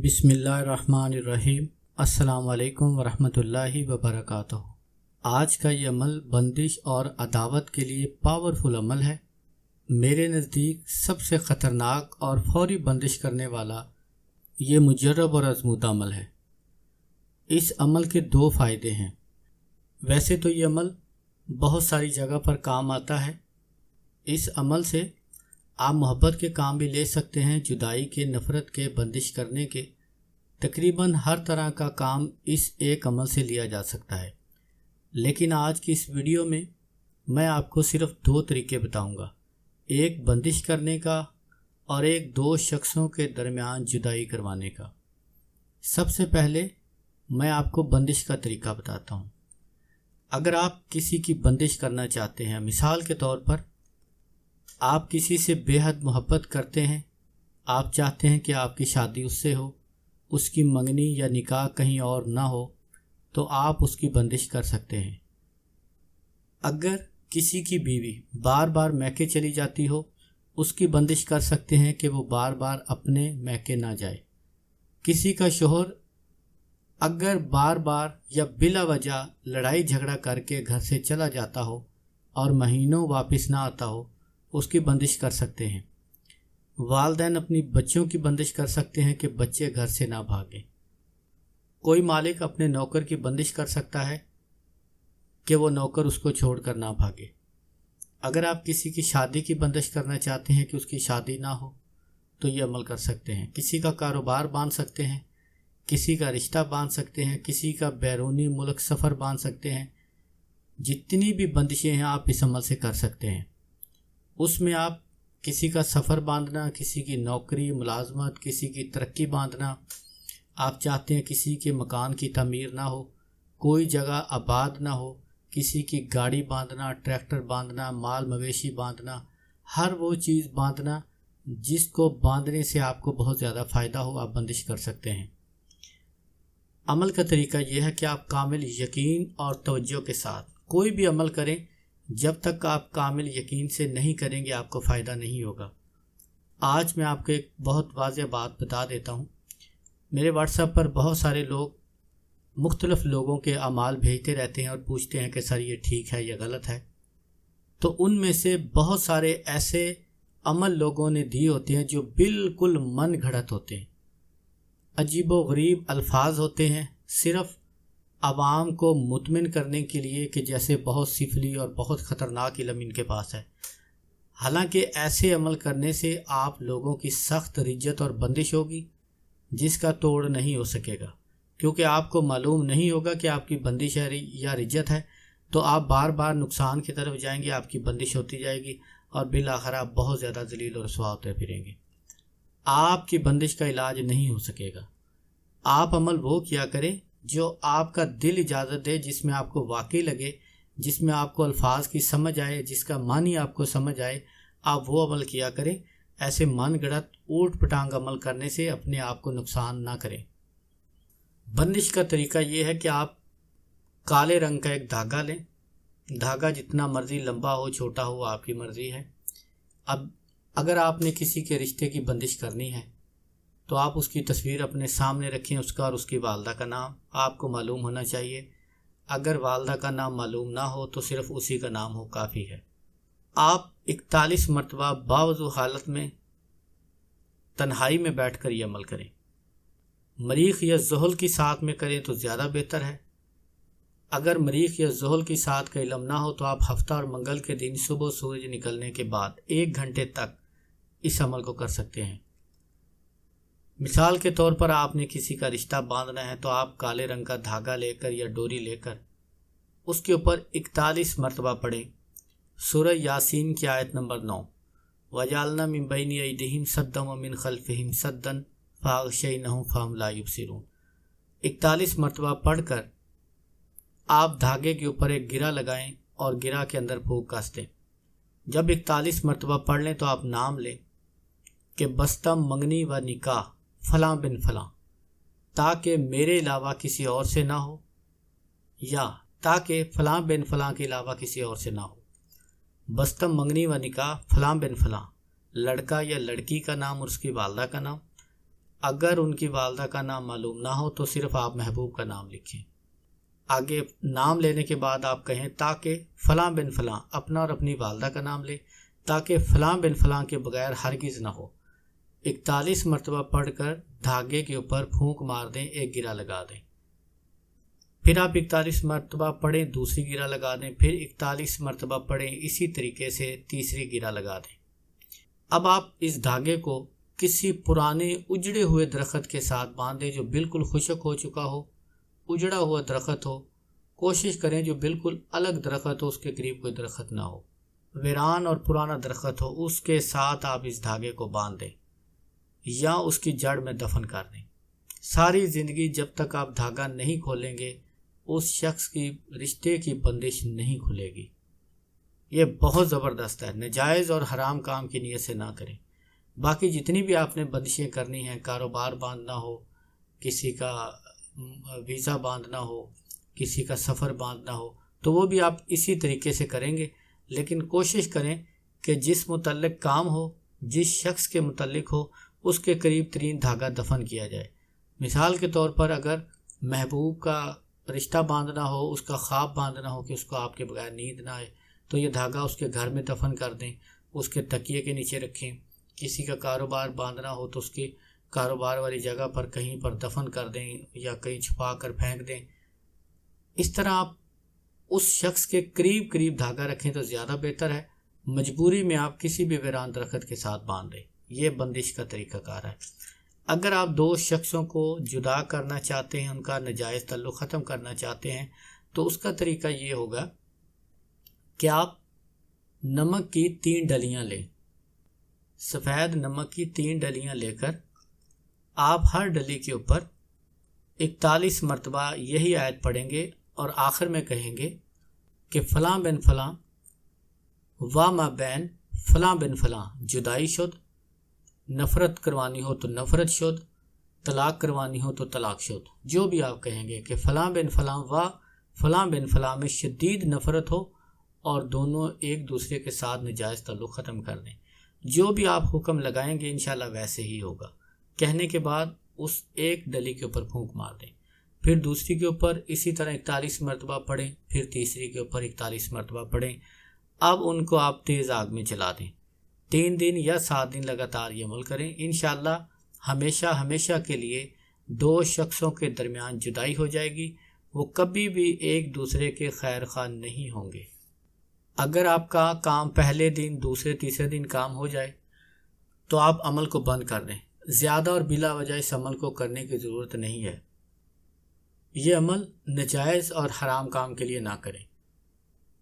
बिस्मिल्लाहिर्रहमानिर्रहीम। अस्सलाम वालेकुम वरहमतुल्लाहि वबरकातुहू। आज का ये अमल बंदिश और अदावत के लिए पावरफुल अमल है। मेरे नज़दीक सबसे ख़तरनाक और फौरी बंदिश करने वाला ये मुजर्रब और आज़मूदा अमल है। इस अमल के दो फ़ायदे हैं। वैसे तो ये अमल बहुत सारी जगह पर काम आता है। इस अमल से आप मोहब्बत के काम भी ले सकते हैं, जुदाई के, नफ़रत के, बंदिश करने के, तकरीबन हर तरह का काम इस एक अमल से लिया जा सकता है। लेकिन आज की इस वीडियो में मैं आपको सिर्फ दो तरीके बताऊंगा, एक बंदिश करने का और एक दो शख्सों के दरमियान जुदाई करवाने का। सबसे पहले मैं आपको बंदिश का तरीका बताता हूँ। अगर आप किसी की बंदिश करना चाहते हैं, मिसाल के तौर पर आप किसी से बेहद मोहब्बत करते हैं, आप चाहते हैं कि आपकी शादी उससे हो, उसकी मंगनी या निकाह कहीं और ना हो, तो आप उसकी बंदिश कर सकते हैं। अगर किसी की बीवी बार बार मैके चली जाती हो, उसकी बंदिश कर सकते हैं कि वो बार बार अपने मैके ना जाए। किसी का शोहर अगर बार बार या बिला वजह लड़ाई झगड़ा करके घर से चला जाता हो और महीनों वापस ना आता हो, उसकी बंदिश कर सकते हैं। वालिदैन अपनी बच्चों की बंदिश कर सकते हैं कि बच्चे घर से ना भागें। कोई मालिक अपने नौकर की बंदिश कर सकता है कि वो नौकर उसको छोड़कर ना भागे। अगर आप किसी की शादी की बंदिश करना चाहते हैं कि उसकी शादी ना हो, तो ये अमल कर सकते हैं। किसी का कारोबार बांध सकते हैं, किसी का रिश्ता बांध सकते हैं, किसी का बैरूनी मुल्क सफ़र बांध सकते हैं। जितनी भी बंदिशें हैं आप इस अमल से कर सकते हैं। उसमें आप किसी का सफ़र बांधना, किसी की नौकरी मुलाजमत, किसी की तरक्की बांधना, आप चाहते हैं किसी के मकान की तमीर ना हो, कोई जगह आबाद ना हो, किसी की गाड़ी बांधना, ट्रैक्टर बांधना, माल मवेशी बांधना, हर वो चीज़ बांधना जिसको बांधने से आपको बहुत ज़्यादा फ़ायदा हो, आप बंदिश कर सकते हैं। अमल का तरीका यह है कि आप कामिल यकीन और तवज्जो के साथ कोई भी अमल करें। जब तक आप कामिल यकीन से नहीं करेंगे आपको फ़ायदा नहीं होगा। आज मैं आपको एक बहुत वाज़ेह बात बता देता हूँ। मेरे व्हाट्सएप पर बहुत सारे लोग मुख्तलिफ़ लोगों के अमाल भेजते रहते हैं और पूछते हैं कि सर ये ठीक है या गलत है। तो उनमें से बहुत सारे ऐसे अमल लोगों ने दिए होते हैं जो बिल्कुल मन घड़त होते हैं, अजीबो गरीब अल्फाज होते हैं, सिर्फ़ आवाम को मुतमिन करने के लिए कि जैसे बहुत सिफली और बहुत ख़तरनाक इल्म इनके पास है। हालांकि ऐसे अमल करने से आप लोगों की सख्त रिज्जत और बंदिश होगी जिसका तोड़ नहीं हो सकेगा, क्योंकि आपको मालूम नहीं होगा कि आपकी बंदिश है या रिज्जत है। तो आप बार बार नुकसान की तरफ जाएंगे, आपकी बंदिश होती जाएगी और बिलाखिर आप बहुत ज़्यादा जलील और रुसवा होते फिरेंगे। आपकी बंदिश का इलाज नहीं हो सकेगा। आप अमल वो किया करें जो आपका दिल इजाज़त दे, जिसमें आपको वाकई लगे, जिसमें आपको अल्फाज की समझ आए, जिसका मानी आपको समझ आए, आप वो अमल किया करें। ऐसे मन गढ़त ऊट पटांग अमल करने से अपने आप को नुकसान ना करें। बंदिश का तरीका ये है कि आप काले रंग का एक धागा लें। धागा जितना मर्ज़ी लंबा हो छोटा हो आपकी मर्ज़ी है। अब अगर आपने किसी के रिश्ते की बंदिश करनी है तो आप उसकी तस्वीर अपने सामने रखें, उसका और उसकी वालदा का नाम आपको मालूम होना चाहिए। अगर वालदा का नाम मालूम ना हो तो सिर्फ उसी का नाम हो काफ़ी है। आप 41 मरतबा बावजू हालत में तन्हाई में बैठकर ये अमल करें। मरीख या ज़ोहल की साथ में करें तो ज़्यादा बेहतर है। अगर मरीख या ज़ोहल की साथ का इल्म ना हो तो आप हफ्ता और मंगल के दिन सुबह सूरज निकलने के बाद 1 घंटे तक इस अमल को कर सकते हैं। मिसाल के तौर पर आपने किसी का रिश्ता बांधना है तो आप काले रंग का धागा लेकर या डोरी लेकर उसके ऊपर 41 मरतबा पढ़ें सूरह यासीन की आयत नंबर 9, वजालना मिन बैनि अयदीहिम सद्दन व मिन खल्फिहिम सद्दन फागशयनाहुम फहुम ला युबसिरून। 41 मरतबा पढ़कर आप धागे के ऊपर एक गिरा लगाएं और गिरा के अंदर फूंक कस दें। जब 41 मरतबा पढ़ लें तो आप नाम लें कि बस्तम मंगनी व निकाह फ़लाँ बिन फ़लाँ, ताकि मेरे अलावा किसी और से ना हो, या ताकि फ़लाँ बिन फ़लाँ के अलावा किसी और से ना हो। बस्तम मंगनी व निकाह फ़लाँ बिन फ़लाँ, लड़का या लड़की का नाम और उसकी वालदा का नाम। اگر ان کی والدہ کا نام معلوم نہ ہو تو صرف آپ محبوب کا نام لکھیں۔ آگے نام لینے کے بعد آپ کہیں تاکہ فلاں بن فلاں، اپنا اور اپنی والدہ کا نام لیں، تاکہ فلاں بن فلاں کے بغیر ہرگز نہ ہو۔ 41 مرتبہ پڑھ کر دھاگے کے اوپر پھونک مار دیں، ایک گرہ لگا دیں۔ پھر آپ 41 مرتبہ پڑھیں، دوسری گرہ لگا دیں، پھر 41 مرتبہ پڑھیں، اسی طریقے سے تیسری گرہ لگا دیں۔ اب آپ اس دھاگے کو کسی پرانے اجڑے ہوئے درخت کے ساتھ باندھیں جو بالکل خشک ہو چکا ہو، اجڑا ہوا درخت ہو۔ کوشش کریں جو بالکل الگ درخت ہو، اس کے قریب کوئی درخت نہ ہو، ویران اور پرانا درخت ہو، اس کے ساتھ آپ اس دھاگے کو باندھ دیں یا اس کی جڑ میں دفن کر دیں۔ ساری زندگی جب تک آپ دھاگا نہیں کھولیں گے اس شخص کی رشتے کی بندش نہیں کھلے گی۔ یہ بہت زبردست ہے، ناجائز اور حرام کام کی نیت سے نہ کریں۔ باقی جتنی بھی آپ نے بندشیں کرنی ہیں، کاروبار باندھنا ہو، کسی کا ویزا باندھنا ہو، کسی کا سفر باندھنا ہو، تو وہ بھی آپ اسی طریقے سے کریں گے، لیکن کوشش کریں کہ جس متعلق کام ہو، جس شخص کے متعلق ہو، اس کے قریب ترین دھاگا دفن کیا جائے۔ مثال کے طور پر اگر محبوب کا رشتہ باندھنا ہو، اس کا خواب باندھنا ہو کہ اس کو آپ کے بغیر نیند نہ آئے، تو یہ دھاگا اس کے گھر میں دفن کر دیں، اس کے تکیے کے نیچے رکھیں۔ کسی کا کاروبار باندھنا ہو تو اس کی کاروبار والی جگہ پر کہیں پر دفن کر دیں یا کہیں چھپا کر پھینک دیں۔ اس طرح آپ اس شخص کے قریب قریب دھاگا رکھیں تو زیادہ بہتر ہے۔ مجبوری میں آپ کسی بھی ویران درخت کے ساتھ باندھ دیں، یہ بندش کا طریقہ کار ہے۔ اگر آپ دو شخصوں کو جدا کرنا چاہتے ہیں، ان کا ناجائز تعلق ختم کرنا چاہتے ہیں، تو اس کا طریقہ یہ ہوگا کہ آپ نمک کی 3 ڈلیاں لیں، سفید نمک کی 3 ڈلیاں لے کر آپ ہر ڈلی کے اوپر 41 مرتبہ یہی آیت پڑھیں گے اور آخر میں کہیں گے کہ فلاں بن فلاں و ما بین فلاں بن فلاں جدائی شد، نفرت کروانی ہو تو نفرت شد، طلاق کروانی ہو تو طلاق شد۔ جو بھی آپ کہیں گے کہ فلاں بن فلاں و فلاں بن فلاں میں شدید نفرت ہو اور دونوں ایک دوسرے کے ساتھ ناجائز تعلق ختم کر دیں۔ جو بھی آپ حکم لگائیں گے انشاءاللہ ویسے ہی ہوگا۔ کہنے کے بعد اس ایک ڈلی کے اوپر پھونک مار دیں، پھر دوسری کے اوپر اسی طرح 41 مرتبہ پڑھیں، پھر تیسری کے اوپر 41 مرتبہ پڑھیں۔ اب ان کو آپ تیز آگ میں چلا دیں۔ 3 دن یا 7 دن لگاتار یہ عمل کریں، انشاءاللہ ہمیشہ ہمیشہ کے لیے 2 شخصوں کے درمیان جدائی ہو جائے گی، وہ کبھی بھی ایک دوسرے کے خیر خواہ نہیں ہوں گے۔ اگر آپ کا کام پہلے دن، دوسرے تیسرے دن کام ہو جائے تو آپ عمل کو بند کر دیں، زیادہ اور بلا وجہ اس عمل کو کرنے کی ضرورت نہیں ہے۔ یہ عمل ناجائز اور حرام کام کے لیے نہ کریں۔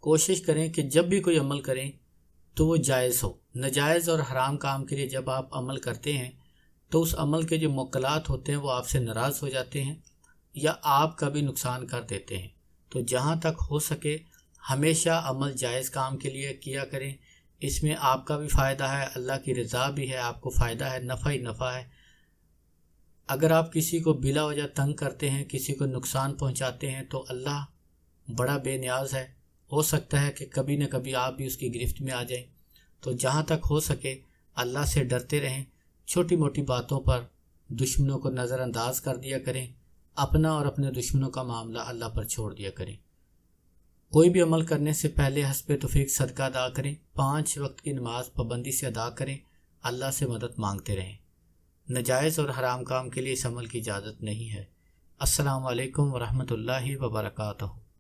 کوشش کریں کہ جب بھی کوئی عمل کریں تو وہ جائز ہو۔ ناجائز اور حرام کام کے لیے جب آپ عمل کرتے ہیں تو اس عمل کے جو موکلات ہوتے ہیں وہ آپ سے ناراض ہو جاتے ہیں یا آپ کا بھی نقصان کر دیتے ہیں۔ تو جہاں تک ہو سکے ہمیشہ عمل جائز کام کے لیے کیا کریں، اس میں آپ کا بھی فائدہ ہے، اللہ کی رضا بھی ہے، آپ کو فائدہ ہے، نفع ہی نفع ہے۔ اگر آپ کسی کو بلا وجہ تنگ کرتے ہیں، کسی کو نقصان پہنچاتے ہیں تو اللہ بڑا بے نیاز ہے، ہو سکتا ہے کہ کبھی نہ کبھی آپ بھی اس کی گرفت میں آ جائیں۔ تو جہاں تک ہو سکے اللہ سے ڈرتے رہیں، چھوٹی موٹی باتوں پر دشمنوں کو نظر انداز کر دیا کریں، اپنا اور اپنے دشمنوں کا معاملہ اللہ پر چھوڑ دیا کریں۔ کوئی بھی عمل کرنے سے پہلے حسب توفیق صدقہ ادا کریں، 5 وقت کی نماز پابندی سے ادا کریں، اللہ سے مدد مانگتے رہیں۔ ناجائز اور حرام کام کے لیے اس عمل کی اجازت نہیں ہے۔ السلام علیکم ورحمۃ اللہ وبرکاتہ۔